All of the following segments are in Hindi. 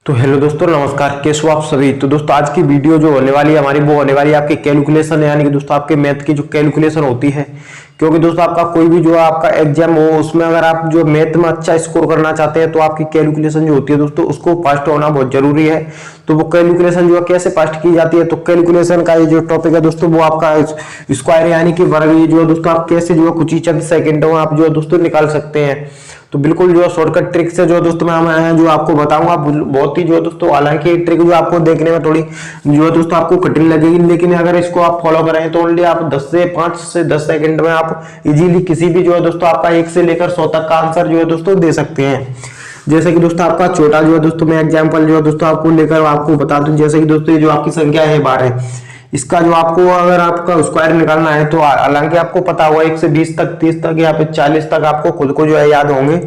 तो हेलो दोस्तों, नमस्कार। कैसे हो आप सभी। तो दोस्तों आज की वीडियो जो होने वाली है हमारी, वो होने वाली है आपकी कैलकुलेशन, यानी कि दोस्तों आपके मैथ की जो कैलकुलेशन होती है। क्योंकि दोस्तों आपका कोई भी जो आपका एग्जाम हो, उसमें अगर आप जो मैथ में अच्छा स्कोर करना चाहते हैं तो आपकी कैलकुलेशन जो होती है दोस्तों, उसको फास्ट होना बहुत जरूरी है। तो वो कैलकुलेशन जो है कैसे फास्ट की जाती है, तो कैलकुलेशन का ये जो टॉपिक है दोस्तों, वो आपका स्क्वायर यानी कि वर्ग, ये जो है दोस्तों आप कैसे जो है कुछ ही चंद सेकंडों में आप जो है दोस्तों निकाल सकते हैं। तो बिल्कुल जो शॉर्टकट ट्रिक से जो दोस्तों मैं जो आपको बताऊंगा, बहुत ही जो दोस्तों, हालांकि ट्रिक जो आपको देखने में थोड़ी जो दोस्तों आपको कठिन लगेगी, लेकिन अगर इसको आप फॉलो करें तो ओनली आप 5 से 10 सेकंड में आप इजीली किसी भी जो है दोस्तों आपका 1 से लेकर 100 तक का आंसर जो है दोस्तों दे सकते हैं। जैसे कि दोस्तों आपका छोटा जो है दोस्तों, मैं एग्जांपल जो है दोस्तों आपको लेकर आपको बता दूं। जैसे कि दोस्तों ये जो आपकी संख्या है 12, इसका जो आपको अगर आपका स्क्वायर निकालना है तो हालांकि आपको पता होगा 1 से 20 तक, 30 तक या फिर 40 तक आपको खुद को जो है याद होंगे,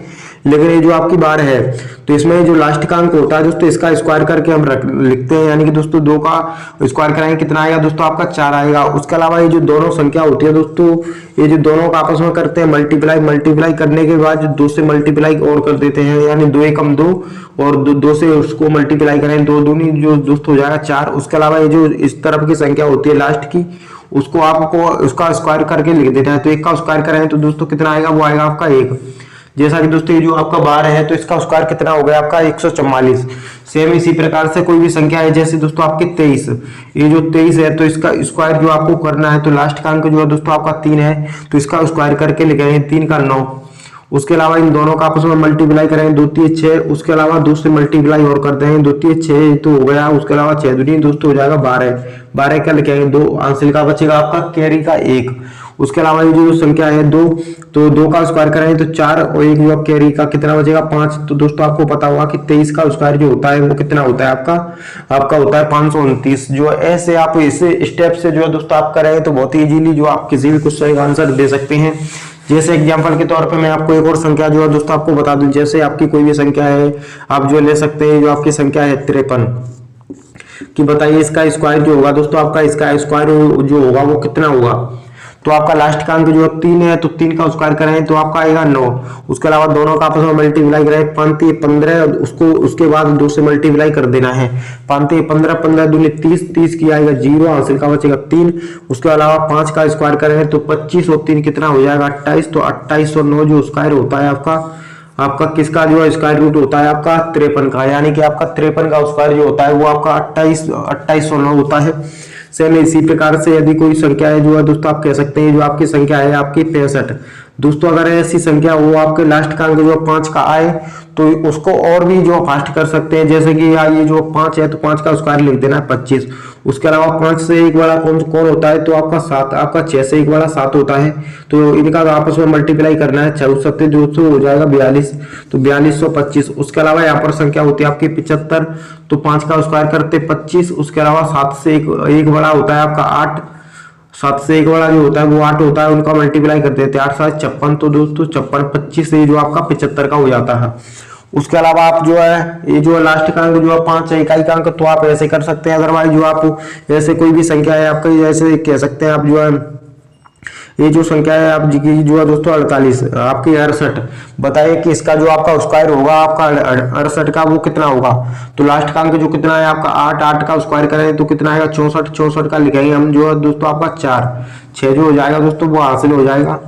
लेकिन ये जो आपकी बार है तो इसमें जो लास्ट का अंक होता है दोस्तों, इसका स्क्वायर करके हम लिखते हैं। यानी कि दोस्तों 2 का स्क्वायर कराएंगे कितना आएगा दोस्तों, आपका 4 आएगा। उसके अलावा ये जो दोनों संख्या होती है दोस्तों, ये जो दोनों का आपस में करते हैं मल्टीप्लाई करने के बाद 2 से मल्टीप्लाई और कर देते हैं, यानी 2 एकम 2 और 2 से उसको मल्टीप्लाई करें, 2 दूनी जो दोस्तों हो जाएगा 4। उसके अलावा ये जो इस तरफ की संख्या होती है लास्ट की, उसको आपको उसका स्क्वायर करके लिख देना है। तो 1 का स्क्वायर करें तो दोस्तों कितना आएगा, वो आएगा आपका 1। जैसा कि दोस्तों ये जो आपका 12 है तो इसका स्क्वायर कितना हो गया आपका 144। सेम इसी प्रकार से कोई भी संख्या है, जैसे दोस्तों आपके 23, ये जो 23 है तो इसका स्क्वायर जो आपको करना है, तो लास्ट का अंक जो है दोस्तों आपका 3 है, तो इसका स्क्वायर करके लिखेंगे 3 का 9। उसके अलावा इन दोनों का आपस में मल्टीप्लाई करेंगे 2 3 6, उसके अलावा 2 से मल्टीप्लाई और कर देंगे 2 3 6 तो हो गया। उसके अलावा 6 दूनी दोस्तों हो जाएगा 12 का लिखेंगे 2, आंसर का बचेगा आपका कैरी का 1। उसके अलावा ये जो संख्या है 2, तो 2 का स्क्वायर करेंगे तो 4 और 1 जो कैरी का कितना बचेगा 5। तो दोस्तों आपको पता होगा कि 23 का स्क्वायर जो होता है वो कितना होता है आपका होता है 529। जो ऐसे आप इसे स्टेप से जो है दोस्तों आप करेंगे तो बहुत ही इजीली जो आप किसी भी क्वेश्चन का आंसर दे सकते हैं। जैसे एग्जांपल के तौर पे मैं आपको एक और संख्या जो है दोस्तों आपको बता दूं। जैसे आपकी कोई भी संख्या है, आप जो ले सकते हैं, जो आपकी संख्या है 53 कि बताइए इसका स्क्वायर जो होगा दोस्तों, आपका इसका स्क्वायर जो होगा वो कितना होगा। तो आपका लास्ट का अंक जो 3 है, तो 3 का स्क्वायर करें तो आपका आएगा 9। उसके अलावा दोनों का आपस में मल्टीप्लाई करें 5 15, उसको उसके बाद 2 से मल्टीप्लाई कर देना है। 5 15 15 दूनी 30, 30 की आएगा 0, आंसर का बचेगा 3। उसके अलावा 5 का स्क्वायर करेंगे तो 25 और 3 कितना हो जाएगा 28। तो 28 और 9 जो स्क्वायर होता है आपका किसका जो है स्क्वायर रूट होता है आपका 53 का, यानी कि आपका 53 का स्क्वायर जो होता है वो आपका 28 और 9 होता है। सेम इसी प्रकार से यदि कोई संख्या है जो है दोस्तों, आप कह सकते हैं जो आपकी संख्या है आपकी 65 दोस्तों, अगर ऐसी संख्या वो आपके लास्ट का अंक जो 5 का आए तो उसको और भी जो फास्ट कर सकते हैं। जैसे कि ये जो 5 है तो 5 का स्क्वायर लिख देना है 25। उसके अलावा 5 से 1 बड़ा कौन होता है, तो आपका 7, आपका 6 से 1 बड़ा 7 होता है, तो इनका आपस में मल्टीप्लाई करना है 6 7 200 हो जाएगा 42, तो 4225। उसके अलावा यहाँ पर संख्या होती है आपकी 75, तो 5 का स्क्वायर करते 25। उसके अलावा 7 से 1 बड़ा होता है आपका 8, 7 से 1 बड़ा जो होता है वो 8 होता है, उनका मल्टीप्लाई कर देते हैं 8 7 56, तो दोस्तों 56 25 से जो आपका 75 का हो जाता है। उसके अलावा आप जो है ये जो लास्ट का अंक जो है 5 है, इकाई का अंक, तो आप ऐसे कर सकते हैं। अदरवाइज जो आप ऐसे कोई भी संख्या है आपका, जैसे कह सकते हैं आप जो है ये जो संख्या है आप जी की जो है दोस्तों 48, आपकी 68, बताइए कि इसका जो आपका स्क्वायर होगा आपका 68 का वो कितना होगा। तो लास्ट का अंक जो कितना है आपका 8, 8 का स्क्वायर करें तो कितना आएगा 64, 64 का लिखेंगे हम जो है दोस्तों आपका 4 6 जो हो जाएगा दोस्तों वो हासिल हो जाएगा।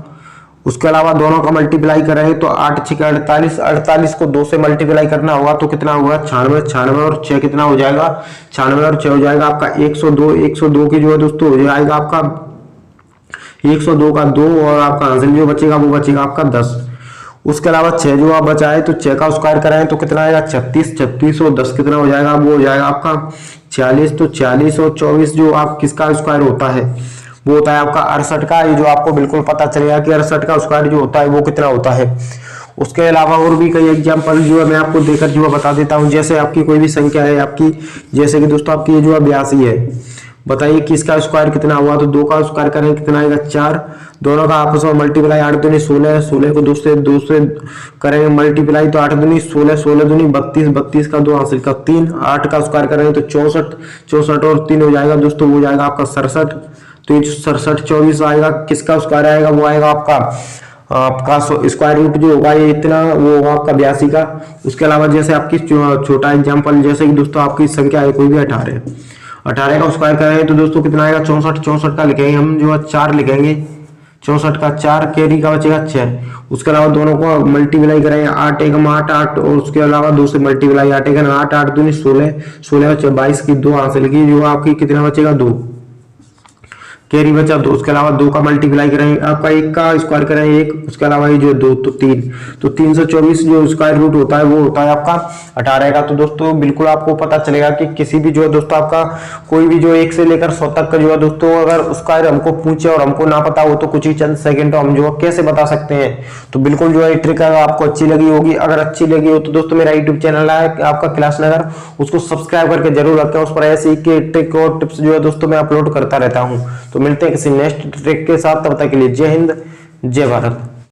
उसके अलावा दोनों का मल्टीप्लाई करें तो 8 6 48, 48 को 2 से मल्टीप्लाई करना होगा तो कितना होगा 96, 96 और 6 कितना हो जाएगा 96 और 6 हो जाएगा आपका 102, 102 की जो है दोस्तों हो जाएगा आपका 102 का 2, और आपका आंसर जो बचेगा वो बचेगा आपका 10। उसके अलावा 6 जो आप बचाए तो 6 का स्क्वायर कराएं तो कितना आएगा 36, 36 और 10 कितना हो जाएगा, वो हो जाएगा आपका 40। तो 40 और 24 जो आप किसका स्क्वायर होता है, वो होता है आपका 68 का। ये जो आपको बिल्कुल पता चलेगा कि 68 का स्क्वायर जो होता है वो कितना होता है। उसके अलावा और भी कई एग्जांपल जो है मैं आपको देकर जो बता देता हूँ। जैसे आपकी कोई भी संख्या है आपकी, जैसे कि दोस्तों आपकी ये जो 82 है, बताइए कि इसका स्क्वायर कितना हुआ। तो 2 का स्क्वायर करें कितना आएगा 4, दोनों का आपस में मल्टीप्लाई 8 दूनी 16, 16 को 2 से करेंगे मल्टीप्लाई तो 8 दूनी 16, 16 दूनी 32, 32 का 2 आंसर का 3, 8 का स्क्वायर करेंगे तो 64, 64 और 3 हो जाएगा दोस्तों, वो हो जाएगा आपका 67। तो ये 67 24 आएगा, किसका स्क्वायर आएगा, वो आएगा आपका आपका स्क्वायर रूट जो होगा ये इतना वो होगा आपका 82 का। उसके अलावा जैसे आपकी छोटा एग्जांपल, जैसे कि दोस्तों आपकी संख्या है कोई भी 18, 18 का स्क्वायर करेंगे तो दोस्तों कितना आएगा 64, 64 का लिखेंगे हम जो है 4 लिखेंगे, 64 का 4, कैरी का बचेगा 6। उसके अलावा दोनों को मल्टीप्लाई करेंगे, 8 एकम 8 8, और उसके अलावा 2 से मल्टीप्लाई, 8 एकम 8 8 दूनी 16, 16 बचे 22 की 2 हासिल की, जो आपकी कितना बचेगा 2, कैरी बचा 2। उसके अलावा 2 का मल्टीप्लाई करेंगे, आपका 1 का स्क्वायर करेंगे 1, उसके अलावा ये जो 2 तो 3, तो 324 जो स्क्वायर रूट होता है वो होता है आपका 18 का। तो दोस्तों बिल्कुल आपको पता चलेगा कि किसी भी जो है दोस्तों आपका कोई भी जो 1 से लेकर 100 तक का जो है दोस्तों अगर स्क्वायर हमको पूछे और हमको ना पता हो तो कुछ ही चंद सेकंड हम जो कैसे बता सकते हैं। तो बिल्कुल जो है ट्रिक आपको अच्छी लगी होगी, अगर अच्छी लगी हो तो दोस्तों मेरा यूट्यूब चैनल है आपका क्लास नगर, उसको सब्सक्राइब करके जरूर रखें। उस पर ऐसी के ट्रिक और टिप्स जो है दोस्तों मैं अपलोड करता रहता हूँ। तो मिलते हैं किसी नेक्स्ट ट्रिक के साथ, तब तक के लिए जय हिंद जय भारत।